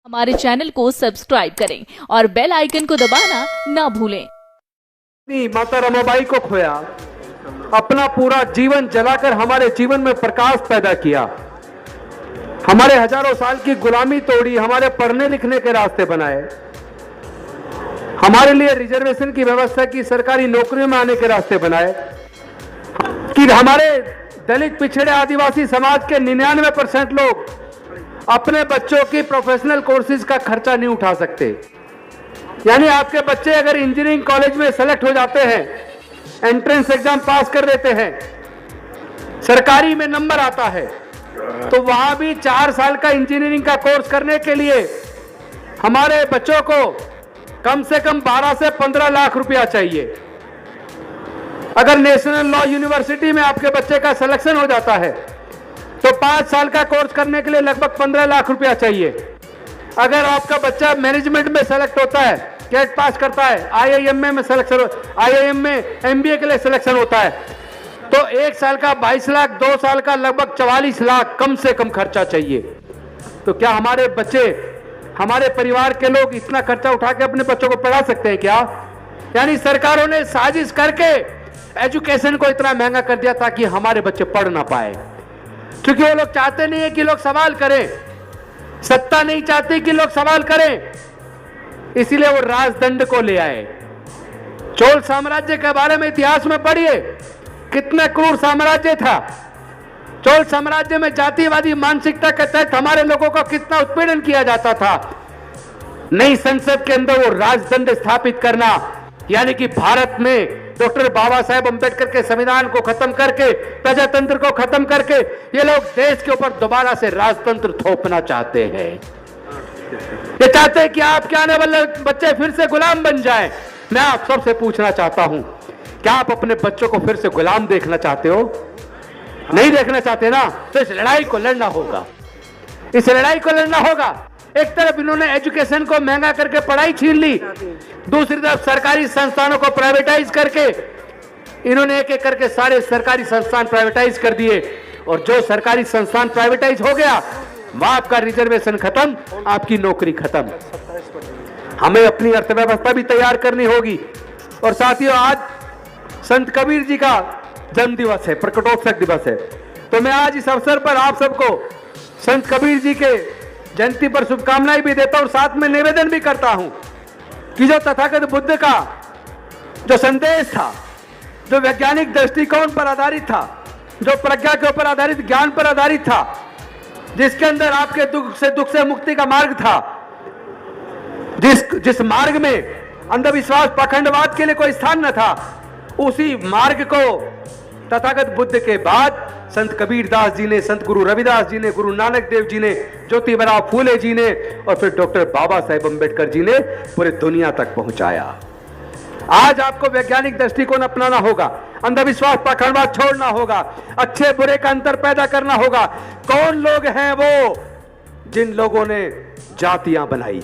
हमारे चैनल को सब्सक्राइब करें और बेल आइकन को दबाना ना भूलें। माता रमाबाई को खोया, अपना पूरा जीवन जलाकर हमारे जीवन में प्रकाश पैदा किया, हमारे हजारों साल की गुलामी तोड़ी, हमारे पढ़ने लिखने के रास्ते बनाए, हमारे लिए रिजर्वेशन की व्यवस्था की, सरकारी नौकरियों में आने के रास्ते बनाए, कि हमारे दलित पिछड़े आदिवासी समाज के 99% लोग अपने बच्चों की प्रोफेशनल कोर्सेज का खर्चा नहीं उठा सकते। यानी आपके बच्चे अगर इंजीनियरिंग कॉलेज में सेलेक्ट हो जाते हैं, एंट्रेंस एग्जाम पास कर देते हैं, सरकारी में नंबर आता है, तो वहां भी 4 साल का इंजीनियरिंग का कोर्स करने के लिए हमारे बच्चों को कम से कम 12 से 15 लाख रुपया चाहिए। अगर नेशनल लॉ यूनिवर्सिटी में आपके बच्चे का सिलेक्शन हो जाता है तो 5 साल का कोर्स करने के लिए लगभग 15 लाख रुपया चाहिए। अगर आपका बच्चा मैनेजमेंट में सेलेक्ट होता है, कैट पास करता है, आईआईएम में सिलेक्शन, आईआईएम में एमबीए के लिए सिलेक्शन होता है, तो 1 साल का 22 लाख, 2 साल का लगभग 44 लाख कम से कम खर्चा चाहिए। तो क्या हमारे बच्चे, हमारे परिवार के लोग इतना खर्चा उठा के अपने बच्चों को पढ़ा सकते हैं क्या? यानी सरकारों ने साजिश करके एजुकेशन को इतना महंगा कर दिया ताकि हमारे बच्चे पढ़ ना पाए, क्योंकि वो लोग चाहते नहीं है कि लोग सवाल करें, सत्ता नहीं चाहती कि लोग सवाल करें, इसीलिए वो राजदंड को ले आए। चोल साम्राज्य के बारे में इतिहास में पढ़िए, कितना क्रूर साम्राज्य था। चोल साम्राज्य में जातिवादी मानसिकता के तहत हमारे लोगों को कितना उत्पीड़न किया जाता था। नई संसद के अंदर वो राजदंड स्थापित करना, यानी कि भारत में डॉक्टर बाबा साहेब अंबेडकर के संविधान को खत्म करके, प्रजातंत्र को खत्म करके, ये लोग देश के ऊपर दोबारा से राजतंत्र थोपना चाहते हैं। ये चाहते हैं कि आपके आने वाले बच्चे फिर से गुलाम बन जाएं। मैं आप सबसे पूछना चाहता हूं, क्या आप अपने बच्चों को फिर से गुलाम देखना चाहते हो? नहीं देखना चाहते ना, तो इस लड़ाई को लड़ना होगा, इस लड़ाई को लड़ना होगा। एक तरफ इन्होंने एजुकेशन को महंगा करके पढ़ाई छीन ली, दूसरी तरफ सरकारी संस्थानों को प्राइवेटाइज करके इन्होंने एक एक करके सारे सरकारी संस्थान प्राइवेटाइज कर दिए, और जो सरकारी संस्थान प्राइवेटाइज हो गया वहां आपका रिजर्वेशन खत्म, आपकी नौकरी खत्म। हमें अपनी अर्थव्यवस्था भी तैयार करनी होगी। और साथियों, आज संत कबीर जी का जन्म दिवस है, प्रकटोत्सव दिवस है, तो मैं आज इस अवसर पर आप सबको संत कबीर जी के जयंती पर शुभकामनाएं भी देता हूं, और साथ में निवेदन भी करता हूं कि जो तथागत बुद्ध का जो संदेश था, जो वैज्ञानिक दृष्टिकोण पर आधारित था, जो प्रज्ञा के ऊपर आधारित, ज्ञान पर आधारित था, जिसके अंदर आपके दुख से मुक्ति का मार्ग था, जिस मार्ग में अंधविश्वास, पाखंडवाद के लिए कोई स्थान न था, उसी मार्ग को तथागत बुद्ध के बाद संत कबीर दास जी ने, संत गुरु रविदास जी ने, गुरु नानक देव जी ने, ज्योतिबराव फूले जी ने, और फिर डॉक्टर बाबा साहेब अंबेडकर जी ने पूरी दुनिया तक पहुंचाया। आज आपको वैज्ञानिक दृष्टिकोण अपनाना होगा, अंधविश्वास, पाखंडवाद छोड़ना होगा, अच्छे बुरे का अंतर पैदा करना होगा। कौन लोग हैं वो जिन लोगों ने जातियां बनाई?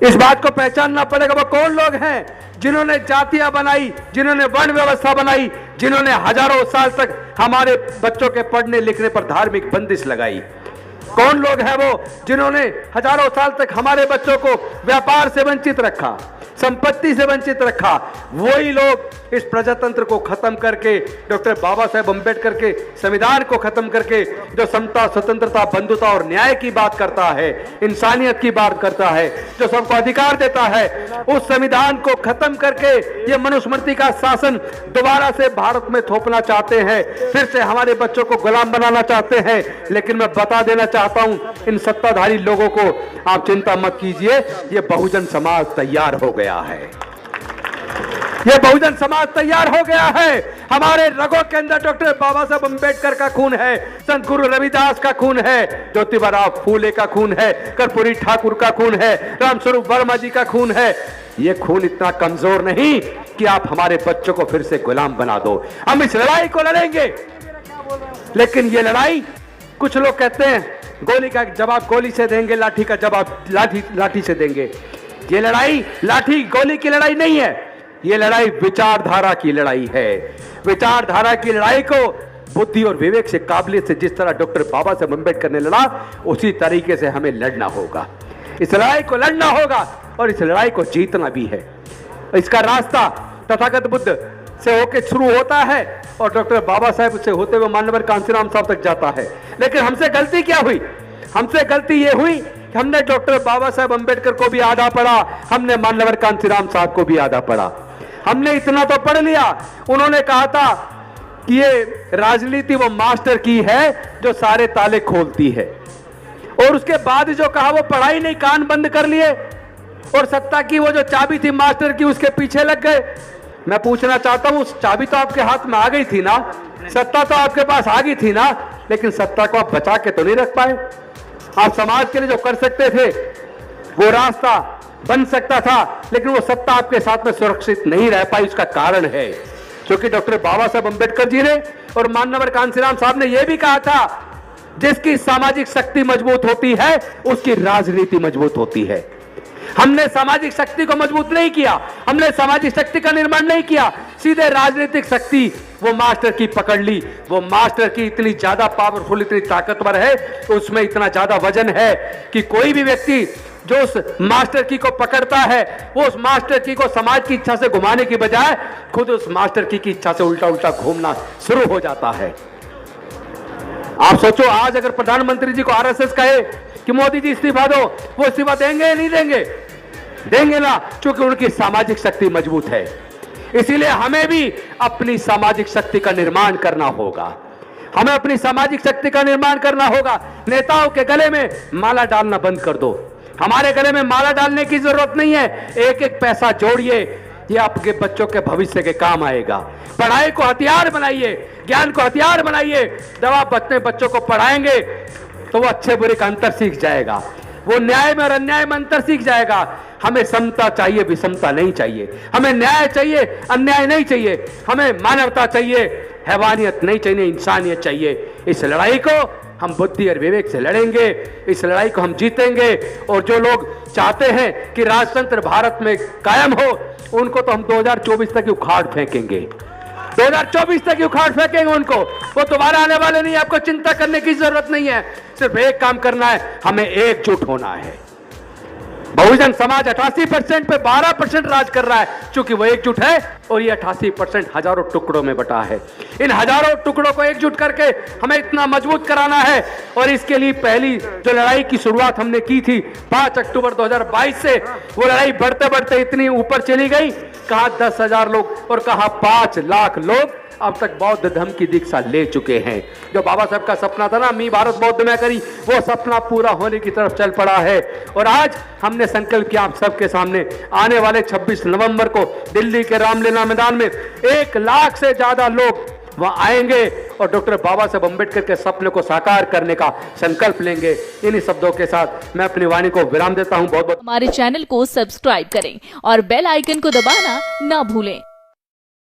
इस बात को पहचानना पड़ेगा। वो कौन लोग हैं जिन्होंने जातियां बनाई, जिन्होंने वर्ण व्यवस्था बनाई, जिन्होंने हजारों साल तक हमारे बच्चों के पढ़ने लिखने पर धार्मिक बंदिश लगाई? कौन लोग हैं वो जिन्होंने हजारों साल तक हमारे बच्चों को व्यापार से वंचित रखा, संपत्ति से वंचित रखा? वही लोग इस प्रजातंत्र को खत्म करके, डॉक्टर बाबा साहेब अंबेडकर के संविधान को खत्म करके, जो समता, स्वतंत्रता, बंधुता और न्याय की बात करता है, इंसानियत की बात करता है, जो सबको अधिकार देता है, उस संविधान को खत्म करके ये मनुस्मृति का शासन दोबारा से भारत में थोपना चाहते हैं, फिर से हमारे बच्चों को गुलाम बनाना चाहते हैं। लेकिन मैं बता देना चाहता हूं इन सत्ताधारी लोगों को, आप चिंता मत कीजिए, ये बहुजन समाज तैयार हो गया है, ये बहुजन समाज तैयार हो गया है। हमारे रगों के अंदर डॉक्टर बाबा साहब अंबेडकर का खून है, संत गुरु रविदास का खून है, ज्योतिबराव फूले का खून है, कर्पूरी ठाकुर का खून है, रामस्वरूप वर्मा जी का खून है। ये खून इतना कमजोर नहीं कि आप हमारे बच्चों को फिर से गुलाम बना दो। हम इस लड़ाई को लड़ेंगे, लेकिन ये लड़ाई, कुछ लोग कहते हैं गोली का जवाब गोली से देंगे, लाठी का जवाब लाठी से देंगे। ये लड़ाई लाठी गोली की लड़ाई नहीं है, ये लड़ाई विचारधारा की लड़ाई है। विचारधारा की लड़ाई को बुद्धि और विवेक से, काबिलियत से जिस तरह डॉक्टर बाबा साहब अम्बेडकर ने लड़ा, उसी तरीके से हमें लड़ना होगा। इस लड़ाई को लड़ना होगा और इस लड़ाई को जीतना भी है। इसका रास्ता तथागत बुद्ध से होकर शुरू होता है और डॉक्टर बाबा साहब से होते हुए माननीय कांशीराम साहब तक जाता है। लेकिन हमसे गलती क्या हुई? हमसे गलती ये हुई कि हमने डॉक्टर बाबा साहब अम्बेडकर को भी आधा पढ़ा, हमने माननीय कांशीराम साहब को भी आधा पढ़ा। हमने इतना तो पढ़ लिया, उन्होंने कहा था कि ये राजनीति वो मास्टर की है जो सारे ताले खोलती है, और उसके बाद जो कहा वो पढ़ाई नहीं, कान बंद कर लिए और सत्ता की वो जो चाबी थी मास्टर की उसके पीछे लग गए। मैं पूछना चाहता हूं, उस चाबी तो आपके हाथ में आ गई थी ना, सत्ता तो आपके पास आ गई थी ना, लेकिन सत्ता को आप बचा के तो नहीं रख पाए। आप समाज के लिए जो कर सकते थे वो रास्ता बन सकता था, लेकिन वो सत्ता आपके साथ में सुरक्षित नहीं रह पाई। उसका कारण है क्योंकि डॉक्टर बाबा साहब अम्बेडकर जी ने और माननीय कांशीराम साहब ने यह भी कहा था, जिसकी सामाजिक शक्ति मजबूत होती है उसकी राजनीति मजबूत होती है। हमने सामाजिक शक्ति को मजबूत नहीं किया, हमने सामाजिक शक्ति का निर्माण नहीं किया, सीधे राजनीतिक शक्ति वो मास्टर की पकड़ ली। वो मास्टर की इतनी ज्यादा पावरफुल, इतनी ताकतवर है, उसमें इतना ज्यादा वजन है कि कोई भी व्यक्ति जो उस मास्टर की को पकड़ता है, वो उस मास्टर की को समाज की इच्छा से घुमाने की बजाय खुद उस मास्टर की इच्छा से उल्टा उल्टा घूमना शुरू हो जाता है। आप सोचो, आज अगर प्रधानमंत्री जी को आरएसएस कहे कि मोदी जी इस्तीफा दो, वो इस्तीफा देंगे या नहीं देंगे? देंगे ना, क्योंकि उनकी सामाजिक शक्ति मजबूत है। इसीलिए हमें भी अपनी सामाजिक शक्ति का निर्माण करना होगा, हमें अपनी सामाजिक शक्ति का निर्माण करना होगा। नेताओं के गले में माला डालना बंद कर दो, हमारे गले में माला डालने की जरूरत नहीं है। एक एक पैसा जोड़िए, ये आपके बच्चों के भविष्य के काम आएगा। पढ़ाई को हथियार बनाइए, ज्ञान को हथियार बनाइए। जब आप अपने बच्चों को पढ़ाएंगे तो वो अच्छे बुरे का अंतर सीख जाएगा, वो न्याय में और अन्याय में अंतर सीख जाएगा। हमें समता चाहिए, विषमता नहीं चाहिए। हमें न्याय चाहिए, अन्याय नहीं चाहिए। हमें मानवता चाहिए, हैवानियत नहीं चाहिए, इंसानियत चाहिए। इस लड़ाई को हम बुद्धि और विवेक से लड़ेंगे, इस लड़ाई को हम जीतेंगे। और जो लोग चाहते हैं कि राजतंत्र भारत में कायम हो, उनको तो हम 2024 तक उखाड़ फेंकेंगे, 2024 तक उखाड़ फेंकेंगे उनको। वो दोबारा आने वाले नहीं, आपको चिंता करने की जरूरत नहीं है। सिर्फ एक काम करना है, हमें एकजुट होना है। बहुजन समाज 88% पे 12% राज कर रहा है, क्योंकि वो एकजुट है और ये 88% हजारों टुकड़ों में बटा है। इन हजारों टुकड़ों को एकजुट करके हमें इतना मजबूत कराना है। और इसके लिए पहली जो लड़ाई की शुरुआत हमने की थी 5 अक्टूबर 2022 से, वो लड़ाई बढ़ते बढ़ते इतनी ऊपर चली गई, कहा 10,000 लोग और कहा 5 लाख लोग अब तक बौद्ध धर्म की दीक्षा ले चुके हैं। जो बाबा साहब का सपना था ना, मी भारत बौद्ध में करी, वो सपना पूरा होने की तरफ चल पड़ा है। और आज हमने संकल्प किया आप सबके सामने, आने वाले 26 नवंबर को दिल्ली के रामलीला मैदान में 1 लाख से ज्यादा लोग वहां आएंगे और डॉक्टर बाबा साहब अम्बेडकर के सपने को साकार करने का संकल्प लेंगे। इन्हीं शब्दों के साथ मैं अपनी वाणी को विराम देता हूं। बहुत बहुत हमारे चैनल को सब्सक्राइब करें और बेल आइकन को दबाना ना भूलें।